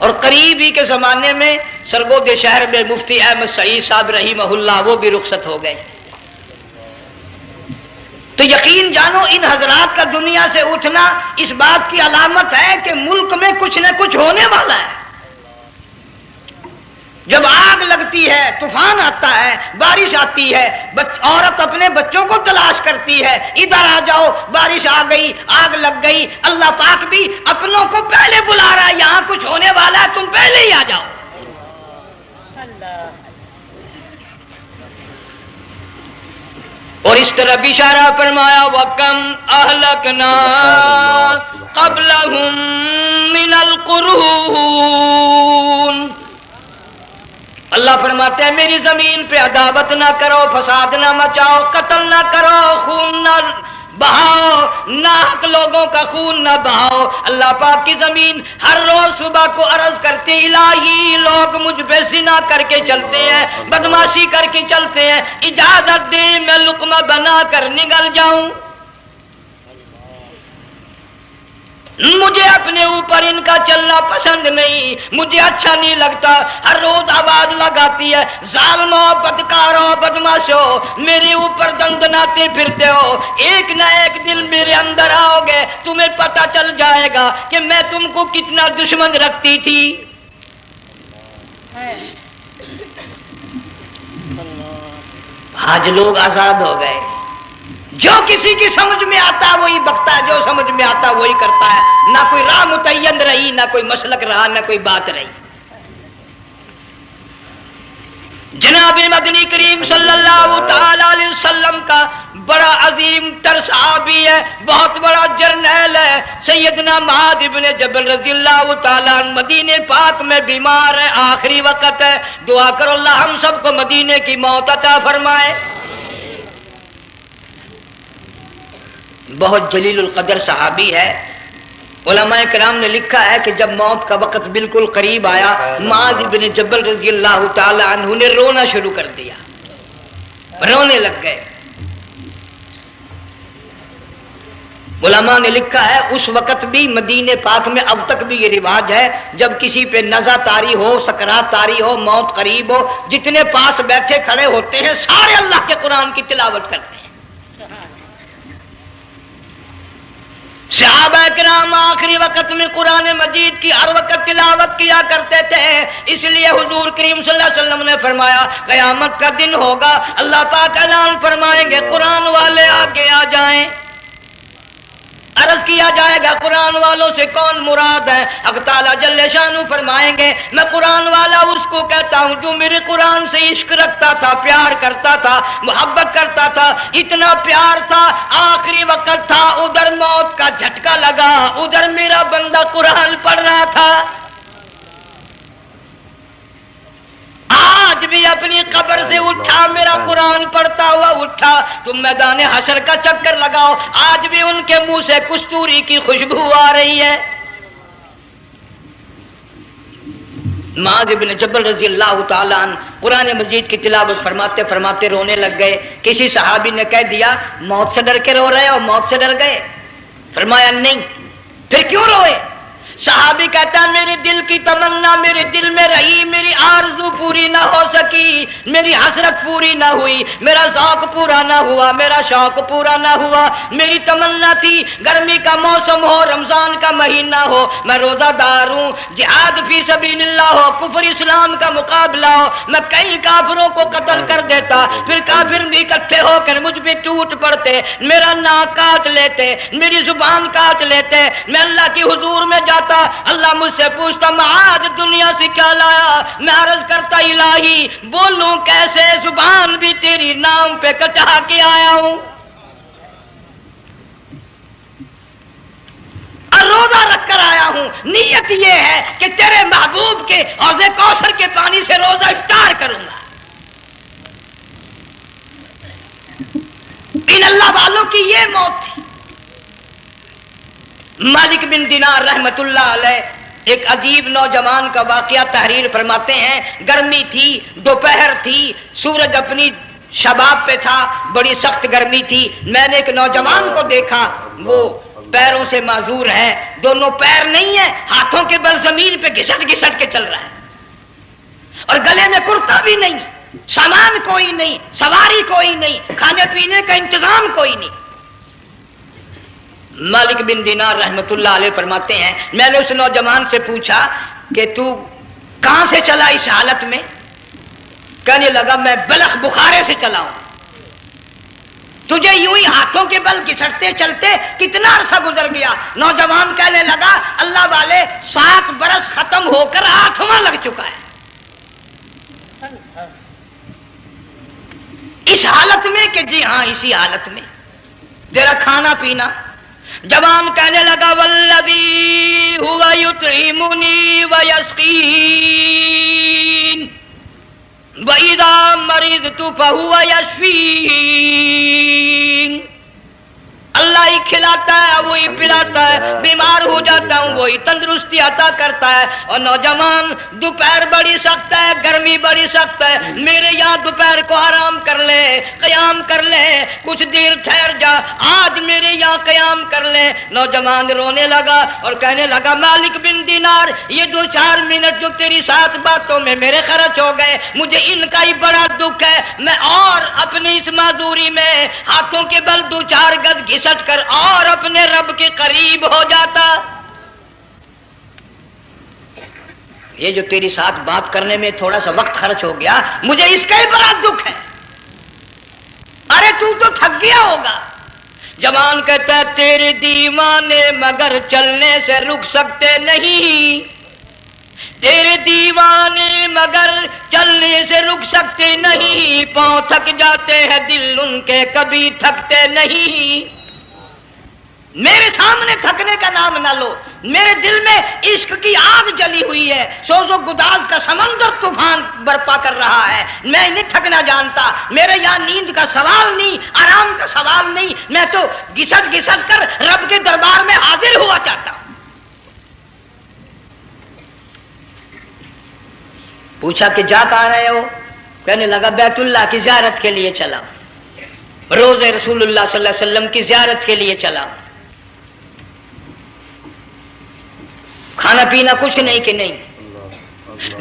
اور قریب ہی کے زمانے میں سرگود شہر میں مفتی احمد سعید صاحب رحمہ اللہ وہ بھی رخصت ہو گئے۔ تو یقین جانو ان حضرات کا دنیا سے اٹھنا اس بات کی علامت ہے کہ ملک میں کچھ نہ کچھ ہونے والا ہے۔ جب آگ لگتی ہے، طوفان آتا ہے، بارش آتی ہے، عورت اپنے بچوں کو تلاش کرتی ہے، ادھر آ جاؤ، بارش آ گئی، آگ لگ گئی، اللہ پاک بھی اپنوں کو پہلے بلا رہا ہے، یہاں کچھ ہونے والا ہے، تم پہلے ہی آ جاؤ۔ اور اس طرح بھی اشارہ فرمایا وَكَمْ أَهْلَكْنَا قَبْلَهُمْ مِنَ الْقُرُونِ۔ اللہ فرماتے ہیں میری زمین پہ عداوت نہ کرو، فساد نہ مچاؤ، قتل نہ کرو، خون نہ بہاؤ، ناحق لوگوں کا خون نہ بہاؤ۔ اللہ پاک کی زمین ہر روز صبح کو عرض کرتے الہی لوگ مجھ پہ زنا کر کے چلتے ہیں، بدماشی کر کے چلتے ہیں، اجازت دے میں لقمہ بنا کر نگل جاؤں۔ مجھے اپنے اوپر ان کا چلنا پسند نہیں، مجھے اچھا نہیں لگتا۔ ہر روز آواز لگاتی ہے ظالمو، بدکارو، بدماشو، میرے اوپر دندناتے پھرتے ہو، ایک نہ ایک دن میرے اندر آؤ گے، تمہیں پتہ چل جائے گا کہ میں تم کو کتنا دشمن رکھتی تھی۔ آج لوگ آزاد ہو گئے، جو کسی کی سمجھ میں آتا ہے وہی بکتا ہے، جو سمجھ میں آتا ہے وہی کرتا ہے، نہ کوئی راہ متعین رہی، نہ کوئی مسلک رہا، نہ کوئی بات رہی۔ جناب مدنی کریم صلی اللہ تعالی علیہ وسلم کا بڑا عظیم تر صحابی ہے، بہت بڑا جرنیل ہے، سیدنا معاذ بن جبل رضی اللہ تعالی عنہ مدینے پاک میں بیمار ہے، آخری وقت ہے، دعا کرو اللہ ہم سب کو مدینے کی موت عطا فرمائے۔ بہت جلیل القدر صحابی ہے۔ علماء کرام نے لکھا ہے کہ جب موت کا وقت بالکل قریب آیا، معاذ بن جبل رضی اللہ تعالی عنہ نے رونا شروع کر دیا، رونے لگ گئے۔ علماء نے لکھا ہے اس وقت بھی مدینے پاک میں اب تک بھی یہ رواج ہے، جب کسی پہ نزع طاری ہو، سکرات طاری ہو، موت قریب ہو، جتنے پاس بیٹھے کھڑے ہوتے ہیں سارے اللہ کے قرآن کی تلاوت کرتے ہیں۔ صحابہ کرام آخری وقت میں قرآن مجید کی ہر وقت تلاوت کیا کرتے تھے، اس لیے حضور کریم صلی اللہ علیہ وسلم نے فرمایا قیامت کا دن ہوگا، اللہ پاک اعلان فرمائیں گے قرآن والے آگے آ جائیں۔ عرض کیا جائے گا قرآن والوں سے کون مراد ہے؟ حق تعالیٰ جل شانہ فرمائیں گے میں قرآن والا اس کو کہتا ہوں جو میرے قرآن سے عشق رکھتا تھا، پیار کرتا تھا، محبت کرتا تھا، اتنا پیار تھا آخری وقت تھا، ادھر موت کا جھٹکا لگا، ادھر میرا بندہ قرآن پڑھ رہا تھا، آج بھی اپنی قبر سے اٹھا میرا قرآن پڑھتا ہوا اٹھا، تم میدان حشر کا چکر لگاؤ، آج بھی ان کے منہ سے کستوری کی خوشبو آ رہی ہے۔ معاذ بن جبل رضی اللہ تعالیٰ عنہ قرآن مجید کی تلاوت فرماتے فرماتے رونے لگ گئے۔ کسی صحابی نے کہہ دیا موت سے ڈر کے رو رہے ہو، موت سے ڈر گئے؟ فرمایا نہیں۔ پھر کیوں روئے؟ صحابی کہتا ہے میرے دل کی تمنا میرے دل میں رہی، میری آرزو پوری نہ ہو سکی، میری حسرت پوری نہ ہوئی، میرا ذوق پورا نہ ہوا، میرا شوق پورا نہ ہوا، میری تمنا تھی گرمی کا موسم ہو، رمضان کا مہینہ ہو، میں روزہ دار ہوں، جہاد فی سبیل اللہ ہو، کفر اسلام کا مقابلہ ہو، میں کئی کافروں کو قتل کر دیتا، پھر کافر بھی اکٹھے ہو کر مجھ پہ ٹوٹ پڑتے، میرا ناک کاٹ لیتے، میری زبان کاٹ لیتے، میں اللہ کی حضور میں جاتا، اللہ مجھ سے پوچھتا معاذ دنیا سے کیا لایا؟ میں عرض کرتا الہی بولوں کیسے، زبان بھی تیری نام پہ کٹا کے آیا ہوں، اور روزہ رکھ کر آیا ہوں، نیت یہ ہے کہ تیرے محبوب کے حوض کوثر کے پانی سے روزہ افطار کروں گا۔ ان اللہ والوں کی یہ موت تھی۔ مالک بن دینار رحمت اللہ علیہ ایک عجیب نوجوان کا واقعہ تحریر فرماتے ہیں، گرمی تھی، دوپہر تھی، سورج اپنی شباب پہ تھا، بڑی سخت گرمی تھی، میں نے ایک نوجوان کو دیکھا، وہ پیروں سے معذور ہے، دونوں پیر نہیں ہے، ہاتھوں کے بل زمین پہ گھسٹ گھسٹ کے چل رہا ہے، اور گلے میں کرتا بھی نہیں، سامان کوئی نہیں، سواری کوئی نہیں، کھانے پینے کا انتظام کوئی نہیں۔ مالک بن دینار رحمت اللہ علیہ فرماتے ہیں میں نے اس نوجوان سے پوچھا کہ تو کہاں سے چلا اس حالت میں؟ کہنے لگا میں بلخ بخارے سے چلا ہوں۔ تجھے یوں ہی ہاتھوں کے بل گھسٹتے چلتے کتنا عرصہ گزر گیا؟ نوجوان کہنے لگا اللہ والے 7 برس ختم ہو کر 8واں لگ چکا ہے۔ اس حالت میں کہ جی ہاں اسی حالت میں تیرا کھانا پینا۔ جوان کہنے لگا والذی ہوا یطعمنی ویسقین وَإِذَا مَرِضْتُ فَهُوَ يَشْفِينِ، اللہ ہی کھلاتا ہے وہی پلاتا ہے، بیمار ہو جاتا ہوں وہی تندرستی عطا کرتا ہے۔ اور نوجوان دوپہر بڑی سخت ہے، گرمی بڑی سخت ہے، میرے یہاں دوپہر کو آرام کر لے، قیام کر لے، کچھ دیر ٹھہر جا، آج میرے یہاں قیام کر لے۔ نوجوان رونے لگا اور کہنے لگا مالک بن دینار یہ 2-4 منٹ جو تیری ساتھ باتوں میں میرے خرچ ہو گئے، مجھے ان کا ہی بڑا دکھ ہے، میں اور اپنی اس معذوری میں ہاتھوں کے بل 2-4 گز گھسٹ کر اور اپنے رب کے قریب ہو جاتا۔ یہ جو تیری ساتھ بات کرنے میں تھوڑا سا وقت خرچ ہو گیا، مجھے اس کا ہی بڑا دکھ ہے۔ ارے تو تھک گیا ہوگا۔ جوان کہتا ہے تیرے دیوانے مگر چلنے سے رک سکتے نہیں، تیرے دیوانے مگر چلنے سے رک سکتے نہیں، پاؤں تھک جاتے ہیں دل ان کے کبھی تھکتے نہیں۔ میرے سامنے تھکنے کا نام نہ لو، میرے دل میں عشق کی آگ جلی ہوئی ہے، سوز و گداز کا سمندر طوفان برپا کر رہا ہے، میں نہیں تھکنا جانتا، میرے یہاں نیند کا سوال نہیں، آرام کا سوال نہیں، میں تو گھسٹ گھسٹ کر رب کے دربار میں حاضر ہوا چاہتا ہوں۔ پوچھا کہ جا کہاں رہے ہو؟ کہنے لگا بیت اللہ کی زیارت کے لیے چلا، روزے رسول اللہ صلی اللہ علیہ وسلم کی زیارت کے لیے چلا۔ کھانا پینا کچھ نہیں کہ نہیں،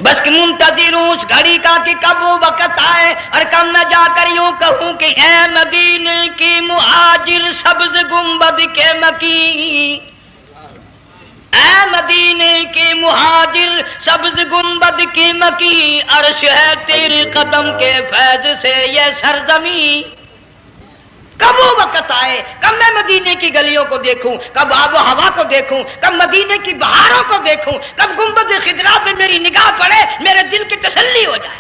بس کہ منتظر ہوں اس گھڑی کا کہ کب وہ وقت آئے اور کب میں جا کر یوں کہوں کہ اے مدینے کی مہاجر سبز گنبد کے مکی، اے مدینے کے مہاجر سبز گنبد کی مکی، عرش ہے تیرے قدم کے فیض سے یہ سرزمین۔ کب وہ وقت آئے، کب میں مدینے کی گلیوں کو دیکھوں، کب آب و ہوا کو دیکھوں، کب مدینے کی بہاروں کو دیکھوں، کب گنبد خضرا پہ میری نگاہ پڑے، میرے دل کی تسلی ہو جائے۔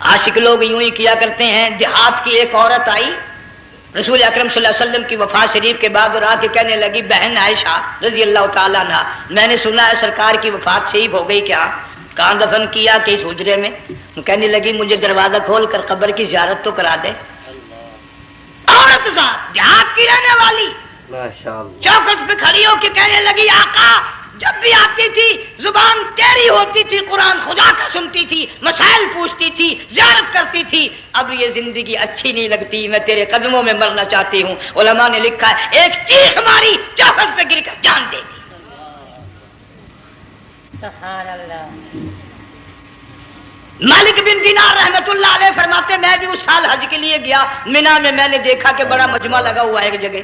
عاشق لوگ یوں ہی کیا کرتے ہیں۔ دیہات کی ایک عورت آئی رسول اکرم صلی اللہ علیہ وسلم کی وفات شریف کے بعد اور آ کے کہنے لگی بہن عائشہ رضی اللہ تعالیٰ عنہ، میں نے سنا ہے سرکار کی وفات شریف ہو گئی، کیا کہاں دفن کیا کہ اس حجرے میں؟ کہنے لگی مجھے دروازہ کھول کر قبر کی زیارت تو کرا دے۔ عورت صاحب دیہات کی رہنے والی چوکھٹ پہ کھڑی ہو کے کہنے لگی آقا جب بھی آتی تھی زبان تیری ہوتی تھی، قرآن خدا کا سنتی تھی، مسائل پوچھتی تھی، زیارت کرتی تھی، اب یہ زندگی اچھی نہیں لگتی، میں تیرے قدموں میں مرنا چاہتی ہوں۔ علماء نے لکھا ہے ایک چیخ ماری، چوکھٹ پہ گر کر جان دے دی۔ سبحان اللہ۔ مالک بن دینار رحمت اللہ علیہ فرماتے میں بھی اس سال حج کے لیے گیا، مینا میں میں نے دیکھا کہ بڑا مجمع لگا ہوا ہے ایک جگہ،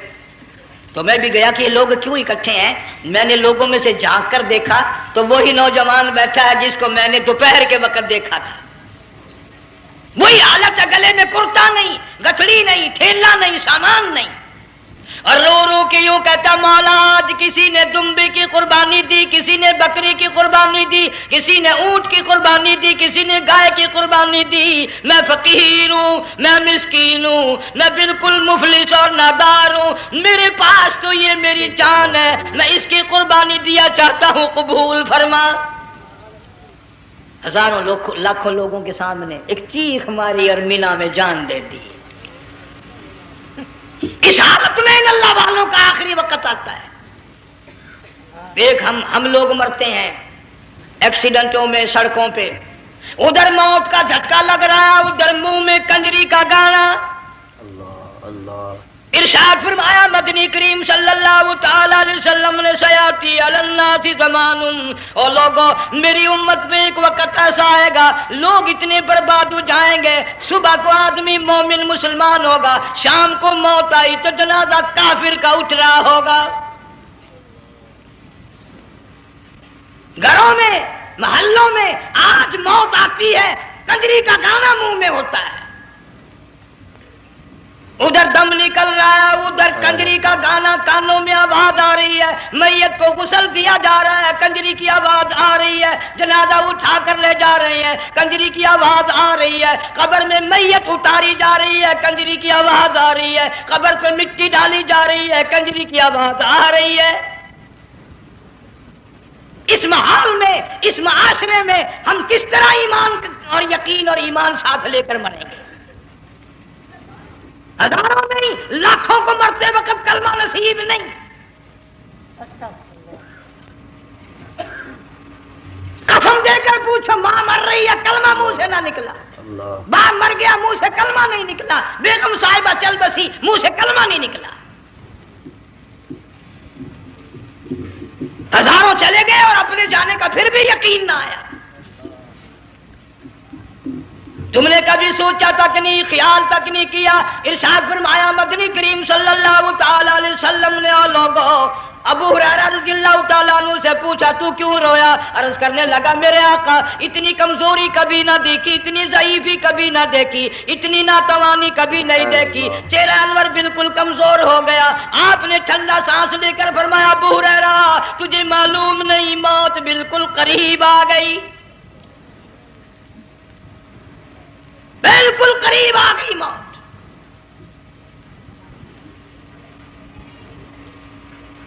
تو میں بھی گیا کہ یہ لوگ کیوں اکٹھے ہیں۔ میں نے لوگوں میں سے جھانک کر دیکھا تو وہی نوجوان بیٹھا ہے جس کو میں نے دوپہر کے وقت دیکھا تھا، وہی حالت ہے، گلے میں کرتا نہیں، گٹھڑی نہیں، ٹھیلا نہیں، سامان نہیں، اور رو رو کے یوں کہتا مولا آج کسی نے دمبی کی قربانی دی، کسی نے بکری کی قربانی دی، کسی نے اونٹ کی قربانی دی، کسی نے گائے کی قربانی دی، میں فقیر ہوں، میں مسکین ہوں، میں بالکل مفلس اور نادار ہوں، میرے پاس تو یہ میری جان ہے، میں اس کی قربانی دیا چاہتا ہوں، قبول فرما۔ ہزاروں لاکھوں لوگوں کے سامنے ایک چیخ ماری اور مینا میں جان دے دی۔ اس حالت میں ان اللہ والوں کا آخری وقت آتا ہے۔ ایک ہم لوگ مرتے ہیں ایکسیڈنٹوں میں، سڑکوں پہ، ادھر موت کا جھٹکا لگ رہا ہے، ادھر منہ میں کنجری کا گانا، ارشاد فرمایا مدنی کریم صلی اللہ تعالی علیہ وسلم نے سیاتی علی الناس زمان، اور لوگوں میری امت میں ایک وقت ایسا آئے گا لوگ اتنے برباد ہو جائیں گے، صبح کو آدمی مومن مسلمان ہوگا، شام کو موت آئی تو جنازہ کافر کا اٹھ رہا ہوگا۔ گھروں میں محلوں میں آج موت آتی ہے، کنجری کا گانا منہ میں ہوتا ہے، ادھر دم نکل رہا ہے، ادھر کنجری کا گانا کانوں میں آواز آ رہی ہے، میت کو غسل دیا جا رہا ہے، کنجری کی آواز آ رہی ہے، جنازہ اٹھا کر لے جا رہے ہیں، کنجری کی آواز آ رہی ہے، قبر میں میت اتاری جا رہی ہے، کنجری کی آواز آ رہی ہے، قبر پہ مٹی ڈالی جا رہی ہے، کنجری کی آواز آ رہی ہے۔ اس ماحول میں، اس معاشرے میں ہم کس طرح ایمان اور یقین اور ایمان ساتھ لے کر مریں گے؟ ہزاروں نہیں لاکھوں کو مرتے وقت کلمہ نصیب نہیں۔ قسم دے کر پوچھو، ماں مر رہی ہے کلمہ منہ سے نہ نکلا، باپ مر گیا منہ سے کلمہ نہیں نکلا، بیگم صاحبہ چل بسی منہ سے کلمہ نہیں نکلا، ہزاروں چلے گئے اور اپنے جانے کا پھر بھی یقین نہ آیا۔ تم نے کبھی سوچا تک نہیں، خیال تک نہیں کیا؟ ارشاد فرمایا مدنی کریم صلی اللہ تعالی علیہ وسلم نے لوگوں ابو ہریرہ رضی اللہ تعالیٰ عنہ سے پوچھا تو کیوں رویا؟ عرض کرنے لگا میرے آقا اتنی کمزوری کبھی نہ دیکھی، اتنی ضعیفی کبھی نہ دیکھی، اتنی ناتوانی کبھی نہیں دیکھی، چہرہ انور بالکل کمزور ہو گیا۔ آپ نے ٹھنڈا سانس لے کر فرمایا ابو ہریرہ تجھے معلوم نہیں موت بالکل قریب آ گئی، بالکل قریب آ گئی موت۔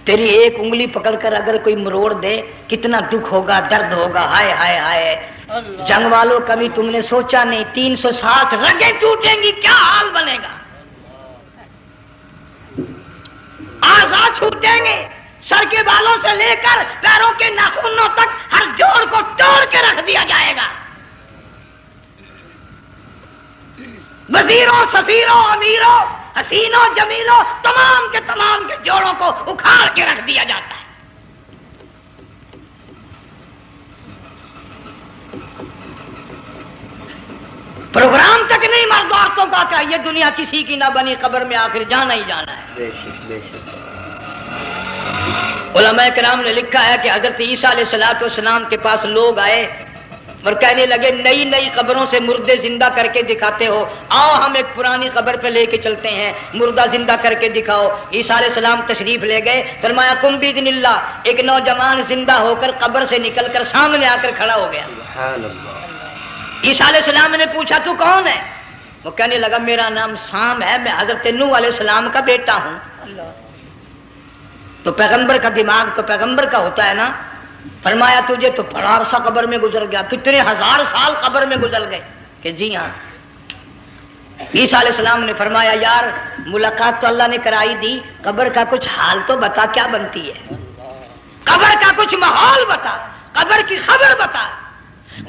تیری ایک انگلی پکڑ کر اگر کوئی مروڑ دے کتنا دکھ ہوگا، درد ہوگا، ہائے ہائے ہائے۔ جنگ والوں کبھی تم نے سوچا نہیں 360 رگیں ٹوٹیں گی کیا حال بنے گا، اعضاء چھوٹیں گے، سر کے بالوں سے لے کر پیروں کے ناخنوں تک ہر جوڑ کو توڑ کے رکھ دیا جائے گا، وزیروں سفیروں امیروں حسینوں جمیلوں تمام کے جوڑوں کو اکھاڑ کے رکھ دیا جاتا ہے۔ پروگرام تک نہیں مرد عورتوں کا کہ یہ دنیا کسی کی نہ بنی، قبر میں آخر جانا ہی جانا ہے۔ بے شک بے شک۔ علماء کرام نے لکھا ہے کہ حضرت عیسیٰ علیہ الصلوۃ والسلام کے پاس لوگ آئے اور کہنے لگے نئی نئی قبروں سے مردے زندہ کر کے دکھاتے ہو، آؤ ہم ایک پرانی قبر پہ لے کے چلتے ہیں، مردہ زندہ کر کے دکھاؤ۔ عیسیٰ علیہ السلام تشریف لے گئے، فرمایا قم باذن اللہ، ایک نوجوان زندہ ہو کر قبر سے نکل کر سامنے آ کر کھڑا ہو گیا۔ سبحان اللہ۔ عیسیٰ علیہ السلام نے پوچھا تو کون ہے؟ وہ کہنے لگا میرا نام سام ہے، میں حضرت نوح علیہ السلام کا بیٹا ہوں۔ تو پیغمبر کا دماغ تو پیغمبر کا ہوتا ہے نا۔ فرمایا تجھے تو بڑا عرصہ قبر میں گزر گیا، کتنے 1000 سال قبر میں گزر گئے؟ کہ جی ہاں۔ عیسیٰ علیہ السلام نے فرمایا یار ملاقات تو اللہ نے کرائی دی، قبر کا کچھ حال تو بتا کیا بنتی ہے، قبر کا کچھ ماحول بتا، قبر کی خبر بتا۔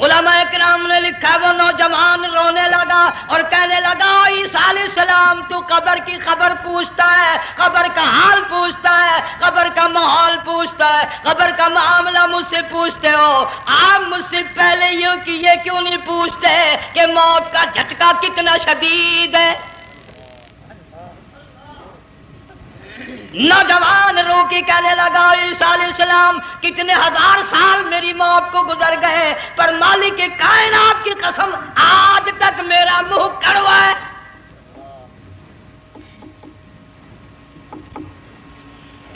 علماء کرام نے لکھا وہ نوجوان رونے لگا اور کہنے لگا عیسیٰ علیہ السلام تو قبر کی خبر پوچھتا ہے، قبر کا حال پوچھتا ہے، قبر کا ماحول پوچھتا ہے، قبر کا معاملہ مجھ سے پوچھتے ہو، آپ مجھ سے پہلے یہ کیوں نہیں پوچھتے کہ موت کا جھٹکا کتنا شدید ہے؟ نوجوان رو کے کہنے لگا عیسیٰ علیہ السلام کتنے 1000 سال میری موت کو گزر گئے، پر مالک کائنات کی قسم آج تک میرا منہ کڑوا ہے۔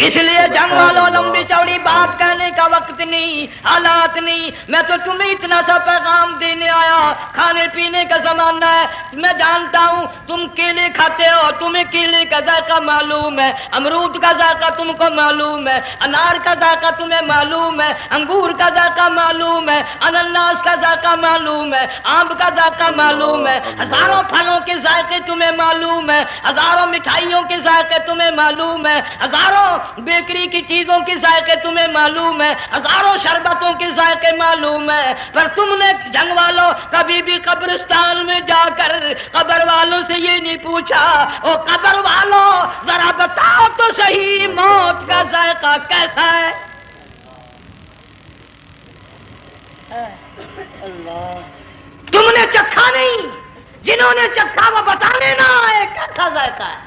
اس لیے جنگ والوں لمبی چوڑی بات کہنے کا وقت نہیں، حالات نہیں، میں تو تمہیں اتنا سا پیغام دینے آیا، کھانے پینے کا زمانہ ہے، میں جانتا ہوں تم کیلے کھاتے ہو، تمہیں کیلے کا ذائقہ معلوم ہے، امرود کا ذائقہ تم کو معلوم ہے، انار کا ذائقہ تمہیں معلوم ہے، انگور کا ذائقہ معلوم ہے، انناس کا ذائقہ معلوم ہے، آم کا ذائقہ معلوم ہے، ہزاروں پھلوں کے ذائقے تمہیں معلوم ہے، ہزاروں مٹھائیوں کے ذائقے تمہیں معلوم ہے، ہزاروں بیکری کی چیزوں کے ذائقے تمہیں معلوم ہے، ہزاروں ہزاروں شربتوں کے ذائقے معلوم ہے، پر تم نے جنگ والوں کبھی بھی قبرستان میں جا کر قبر والوں سے یہ نہیں پوچھا او قبر والوں ذرا بتاؤ تو صحیح موت کا ذائقہ کیسا ہے؟ تم نے چکھا نہیں، جنہوں نے چکھا وہ بتانے نہ آئے کیسا ذائقہ ہے۔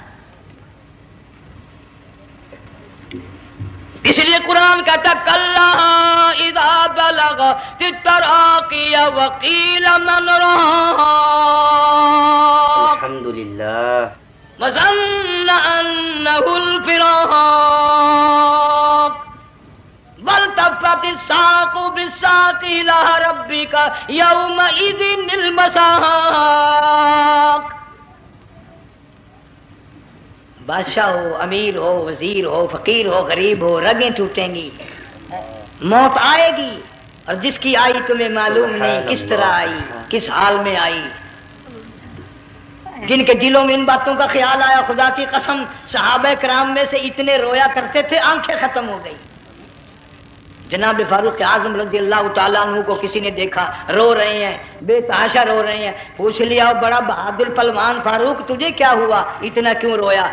اس لیے قرآن کہتا کلا اذا بلغت التراقی وقیل من راق الحمدللہ وظن انہ الفراق والتفت الساق بالساق الى ربک یومئذ المساق۔ بادشاہ ہو، امیر ہو، وزیر ہو، فقیر ہو، غریب ہو، رگیں ٹوٹیں گی، موت آئے گی، اور جس کی آئی تمہیں معلوم نہیں کس طرح آئی، کس حال میں آئی۔ جن کے دلوں میں ان باتوں کا خیال آیا، خدا کی قسم صحابہ کرام میں سے اتنے رویا کرتے تھے آنکھیں ختم ہو گئی۔ جناب فاروق اعظم رضی اللہ تعالیٰ عنہ کو کسی نے دیکھا رو رہے ہیں، بے تحاشا رو رہے ہیں، پوچھ لیا بڑا بہادر پہلوان فاروق تجھے کیا ہوا، اتنا کیوں رویا؟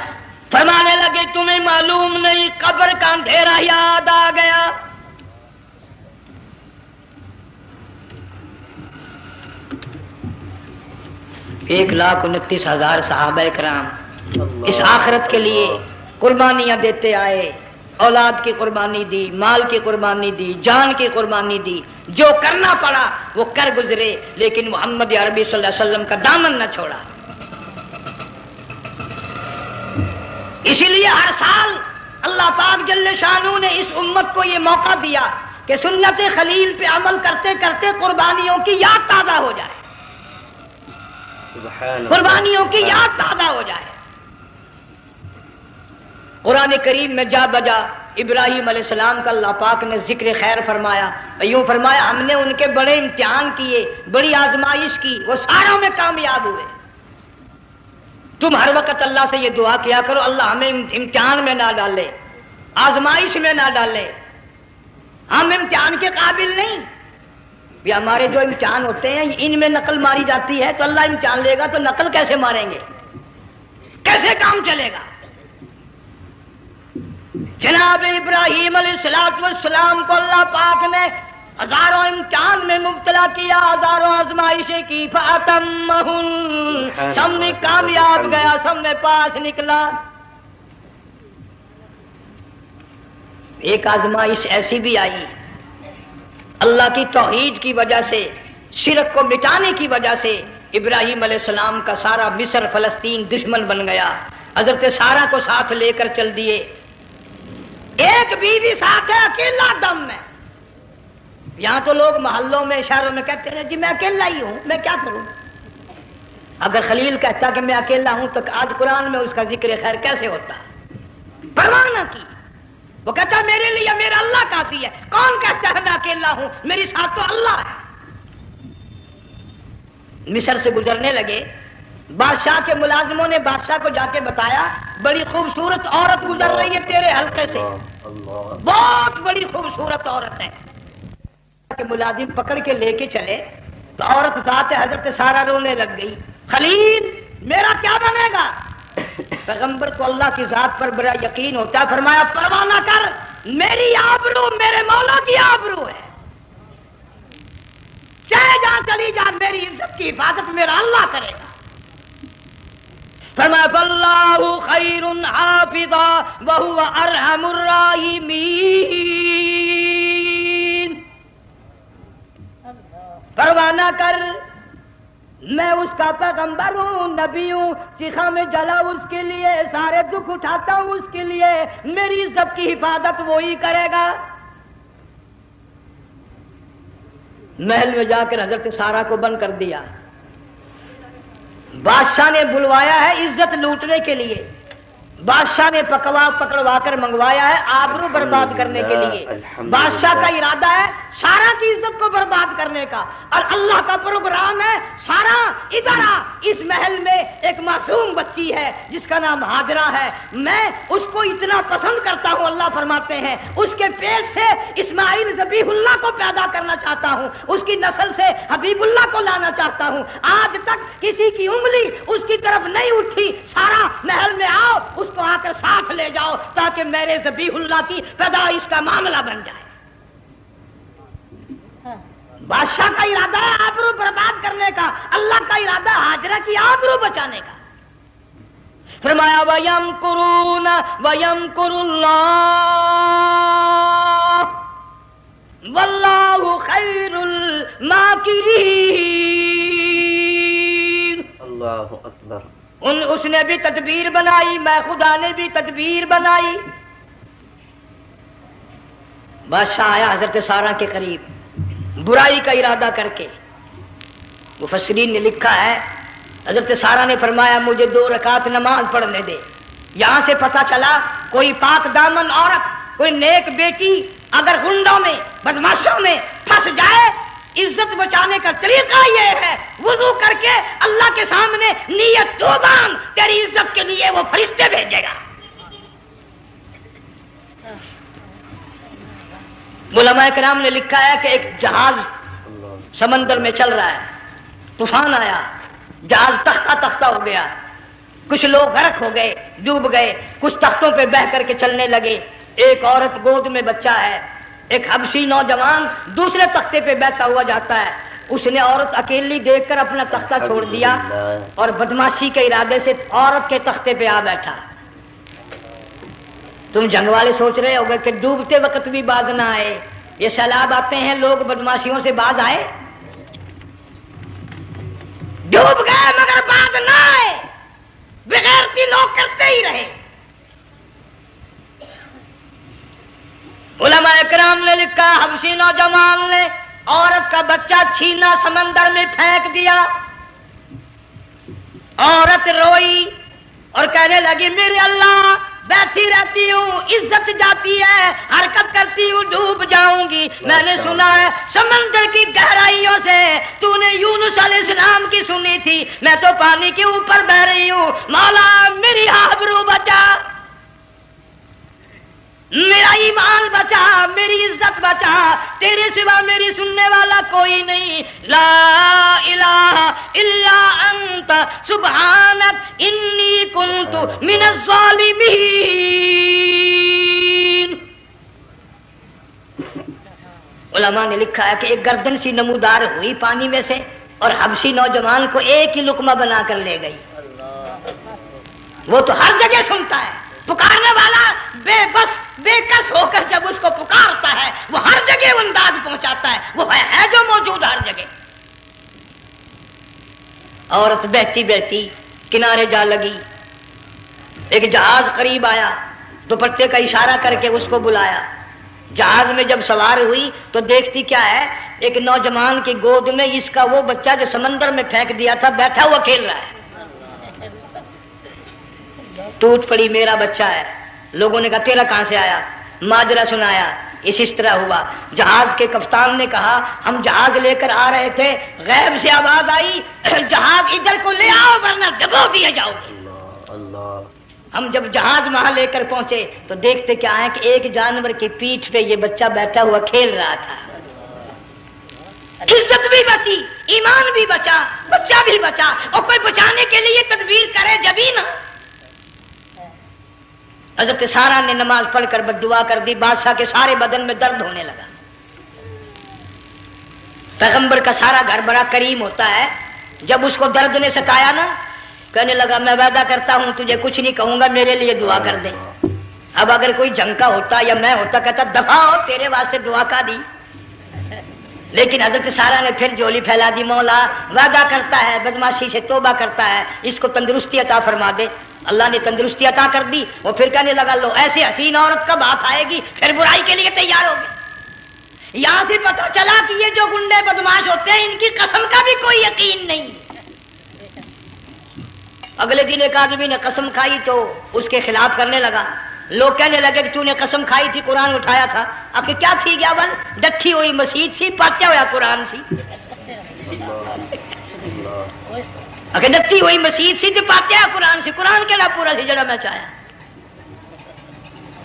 فرمانے لگے تمہیں معلوم نہیں قبر کا اندھیرا یاد آ گیا۔ ایک 1,29,000 صحابہ کرام اس آخرت کے لیے قربانیاں دیتے آئے، اولاد کی قربانی دی، مال کی قربانی دی، جان کی قربانی دی، جو کرنا پڑا وہ کر گزرے، لیکن محمد عربی صلی اللہ علیہ وسلم کا دامن نہ چھوڑا۔ اسی لیے ہر سال اللہ پاک جل شانہ نے اس امت کو یہ موقع دیا کہ سنت خلیل پہ عمل کرتے کرتے قربانیوں کی یاد تازہ ہو جائے، قربانیوں کی یاد تازہ ہو جائے۔ قرآن کریم میں جا بجا ابراہیم علیہ السلام کا اللہ پاک نے ذکر خیر فرمایا، یوں فرمایا ہم نے ان کے بڑے امتحان کیے، بڑی آزمائش کی، وہ ساروں میں کامیاب ہوئے۔ تم ہر وقت اللہ سے یہ دعا کیا کرو اللہ ہمیں امتحان میں نہ ڈالے، آزمائش میں نہ ڈالے، ہم امتحان کے قابل نہیں۔ یہ ہمارے جو امتحان ہوتے ہیں ان میں نقل ماری جاتی ہے، تو اللہ امتحان لے گا تو نقل کیسے ماریں گے، کیسے کام چلے گا؟ جناب ابراہیم علیہ السلام کو اللہ پاک نے ہزاروں امتحان میں مبتلا کیا، ہزاروں آزمائشیں کی، فَأَتَمَّهُ سب میں کامیاب گیا، سب میں پاس نکلا۔ ایک آزمائش ایسی بھی آئی اللہ کی توحید کی وجہ سے، شرک کو مٹانے کی وجہ سے ابراہیم علیہ السلام کا سارا مصر فلسطین دشمن بن گیا، حضرت سارہ کو ساتھ لے کر چل دیے، ایک بیوی ساتھ ہے اکیلا دم میں۔ یہاں تو لوگ محلوں میں شہروں میں کہتے ہیں جی میں اکیلا ہی ہوں، میں کیا کروں؟ اگر خلیل کہتا کہ میں اکیلا ہوں تو آج قرآن میں اس کا ذکر خیر کیسے ہوتا؟ پرواہ نہ کی، وہ کہتا میرے لیے میرا اللہ کافی ہے۔ کون کہتا ہے میں اکیلا ہوں؟ میری ساتھ تو اللہ ہے۔ مصر سے گزرنے لگے، بادشاہ کے ملازموں نے بادشاہ کو جا کے بتایا بڑی خوبصورت عورت گزر رہی ہے تیرے حلقے سے، بہت بڑی خوبصورت عورت ہے۔ کہ ملازم پکڑ کے لے کے چلے تو عورت ذات حضرت سارہ رونے لگ گئی، خلیل میرا کیا بنے گا؟ پیغمبر کو اللہ کی ذات پر بڑا یقین ہوتا ہے، فرمایا پرواہ نہ کر، میری آبرو میرے مولا کی آبرو ہے، چاہے جہاں چلی جا میری عزت کی حفاظت میرا اللہ کرے گا۔ فرمایا فاللہ خیر حافظا وہو ارحم الراحمین، پرواہ نہ کر، میں اس کا پیغمبر ہوں، نبی ہوں، چیخا میں جلا اس کے لیے، سارے دکھ اٹھاتا ہوں اس کے لیے، میری عزت کی حفاظت وہی کرے گا۔ محل میں جا کر حضرت سارہ کو بند کر دیا، بادشاہ نے بلوایا ہے عزت لوٹنے کے لیے، بادشاہ نے پکڑوا کر منگوایا ہے آبرو برباد کرنے کے لیے، بادشاہ کا ارادہ ہے سارا کی عزت کو برباد کرنے کا، اور اللہ کا پروگرام ہے سارا ادھر آ، اس محل میں ایک معصوم بچی ہے جس کا نام ہاجرہ ہے، میں اس کو اتنا پسند کرتا ہوں، اللہ فرماتے ہیں اس کے پیٹ سے اسماعیل ذبیح اللہ کو پیدا کرنا چاہتا ہوں، اس کی نسل سے حبیب اللہ کو لانا چاہتا ہوں۔ آج تک کسی کی انگلی اس کی طرف نہیں اٹھی، سارا محل میں آؤ، اس کو آ کر ساتھ لے جاؤ تاکہ میرے ذبیح اللہ کی پیدائش کا معاملہ بن جائے۔ بادشاہ کا ارادہ ہے آبرو برباد کرنے کا، اللہ کا ارادہ ہے ہاجرہ کی آبرو بچانے کا۔ فرمایا وَيَمْكُرُونَ وَيَمْكُرُ اللَّهُ وَاللَّهُ خَيْرُ الْمَاكِرِينَ۔ اللہ اکبر۔ اس نے بھی تدبیر بنائی، میں خدا نے بھی تدبیر بنائی۔ بادشاہ آیا حضرت سارہ کے قریب برائی کا ارادہ کر کے۔ مفسرین نے لکھا ہے حضرت سارہ نے فرمایا مجھے 2 رکعت نماز پڑھنے دے۔ یہاں سے پتہ چلا کوئی پاک دامن عورت، کوئی نیک بیٹی اگر غنڈوں میں بدماشوں میں پھنس جائے، عزت بچانے کا طریقہ یہ ہے وضو کر کے اللہ کے سامنے نیت تو باندھ، تیری عزت کے لیے وہ فرشتے بھیجے گا۔ علماء کرام نے لکھا ہے کہ ایک جہاز سمندر میں چل رہا ہے، طوفان آیا، جہاز تختہ تختہ ہو گیا، کچھ لوگ غرق ہو گئے، ڈوب گئے، کچھ تختوں پہ بہ کر کے چلنے لگے۔ ایک عورت گود میں بچہ ہے، ایک حبشی نوجوان دوسرے تختے پہ بیٹھا ہوا جاتا ہے۔ اس نے عورت اکیلی دیکھ کر اپنا تختہ چھوڑ دیا اور بدماشی کے ارادے سے عورت کے تختے پہ آ بیٹھا۔ تم جنگ والے سوچ رہے ہوگے کہ ڈوبتے وقت بھی باز نہ آئے، یہ سیلاب آتے ہیں لوگ بدماشیوں سے باز آئے؟ ڈوب گئے مگر باز نہ آئے، بغیرتی لوگ کرتے ہی رہے۔ علماء کرام نے لکھا حبشی نوجوان نے عورت کا بچہ چھینا سمندر میں پھینک دیا۔ عورت روئی اور کہنے لگی میرے اللہ بیٹھی رہتی ہوں، عزت جاتی ہے، حرکت کرتی ہوں، ڈوب جاؤں گی۔ میں نے سنا ہے سمندر کی گہرائیوں سے تو نے یونس علیہ السلام کی سنی تھی، میں تو پانی کے اوپر بہ رہی ہوں، مولا میری آبرو بچا، میرا ایمان بچا، میری عزت بچا، تیرے سوا میری سننے والا کوئی نہیں۔ لا الہ الا انت سبحانک انی کنت من الظالمین۔ علماء نے لکھا ہے کہ ایک گردن سی نمودار ہوئی پانی میں سے اور حبشی نوجوان کو ایک ہی لقمہ بنا کر لے گئی۔ وہ تو ہر جگہ سنتا ہے، پکارنے والا بے بس بے کس ہو کر جب اس کو پکارتا ہے وہ ہر جگہ انداز پہنچاتا ہے، وہ ہے جو موجود ہر جگہ۔ عورت بہتی بہتی کنارے جا لگی، ایک جہاز قریب آیا، دوپٹے کا اشارہ کر کے اس کو بلایا۔ جہاز میں جب سوار ہوئی تو دیکھتی کیا ہے، ایک نوجوان کی گود میں اس کا وہ بچہ جو سمندر میں پھینک دیا تھا بیٹھا ہوا کھیل رہا ہے۔ ٹوٹ پڑی میرا بچہ ہے۔ لوگوں نے کہا تیرا کہاں سے آیا؟ ماجرا سنایا، اس طرح ہوا۔ جہاز کے کپتان نے کہا ہم جہاز لے کر آ رہے تھے، غیب سے آواز آئی جہاز ادھر کو لے آؤ ورنہ ڈبو دیے جاؤ گے۔ ہم جب جہاز وہاں لے کر پہنچے تو دیکھتے کیا ہے کہ ایک جانور کی پیٹھ پہ یہ بچہ بیٹھا ہوا کھیل رہا تھا۔ عزت بھی بچی، ایمان بھی بچا، بچہ بھی بچا، اور کوئی بچانے کے لیے تدبیر کرے جبھی نا۔ حضرت سارہ نے نماز پڑھ کر بددعا کر دی، بادشاہ کے سارے بدن میں درد ہونے لگا۔ پیغمبر کا سارا گھر بڑا کریم ہوتا ہے، جب اس کو درد نے ستایا نا کہنے لگا میں وعدہ کرتا ہوں تجھے کچھ نہیں کہوں گا، میرے لیے دعا کر دے۔ اب اگر کوئی جنگ کا ہوتا یا میں ہوتا کہتا دفع ہو تیرے واسطے دعا کا دی، لیکن حضرت سارہ نے پھر جولی پھیلا دی، مولا وعدہ کرتا ہے بدماشی سے توبہ کرتا ہے، اس کو تندرستی عطا فرما دے۔ اللہ نے تندرستی عطا کر دی۔ وہ پھر کہنے لگا لو ایسی حسین عورت کب ہاتھ آئے گی، پھر برائی کے لیے تیار ہوگی۔ یہاں سے پتہ چلا کہ یہ جو گنڈے بدماش ہوتے ہیں ان کی قسم کا بھی کوئی یقین نہیں۔ اگلے دن ایک آدمی نے قسم کھائی تو اس کے خلاف کرنے لگا۔ لوگ کہنے لگے کہ تو نے قسم کھائی تھی، قرآن اٹھایا تھا، آخر کیا تھی گیا بل ڈٹھی ہوئی مسیح سی، پاٹیا ہوا قرآن سی، آخر ڈٹھی ہوئی مسیح سی تو پاٹیا قرآن سی، قرآن کہڑا پورا سی جڑا میں چاہیا۔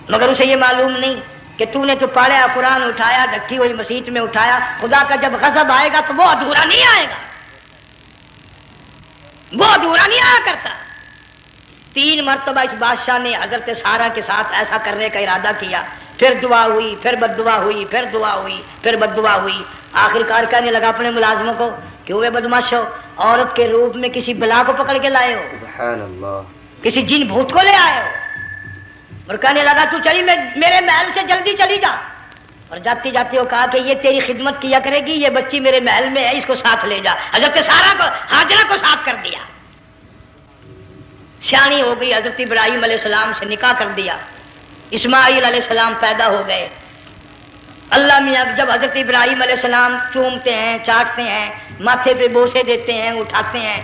مگر اسے یہ معلوم نہیں کہ تو نے تو پڑھا قرآن اٹھایا ڈھکی ہوئی مسیت میں اٹھایا، خدا کا جب غضب آئے گا تو وہ ادھورا نہیں آئے گا، وہ ادھورا نہیں آیا کرتا۔ 3 مرتبہ اس بادشاہ نے حضرت سارہ کے ساتھ ایسا کرنے کا ارادہ کیا، پھر دعا ہوئی، پھر بد دعا ہوئی، پھر دعا ہوئی، پھر بد دعا ہوئی۔ آخر کار کہنے لگا اپنے ملازموں کو کہ ہوئے بدماشو، عورت کے روپ میں کسی بلا کو پکڑ کے لائے ہو، سبحان اللہ، کسی جن بھوت کو لے آئے ہو، اور کہنے لگا تو چلی میرے محل سے جلدی چلی جا، اور جاتی جاتی وہ کہا کہ یہ تیری خدمت کیا کرے گی، یہ بچی میرے محل میں ہے، اس کو ساتھ لے جا۔ حضرت سارہ کو ہاجرہ کو ساتھ کر دیا، سیانی ہو گئی، حضرت ابراہیم علیہ السلام سے نکاح کر دیا، اسماعیل علیہ السلام پیدا ہو گئے۔ اللہ میاں جب حضرت ابراہیم علیہ السلام چومتے ہیں، چاٹتے ہیں، ماتھے پہ بوسے دیتے ہیں، اٹھاتے ہیں،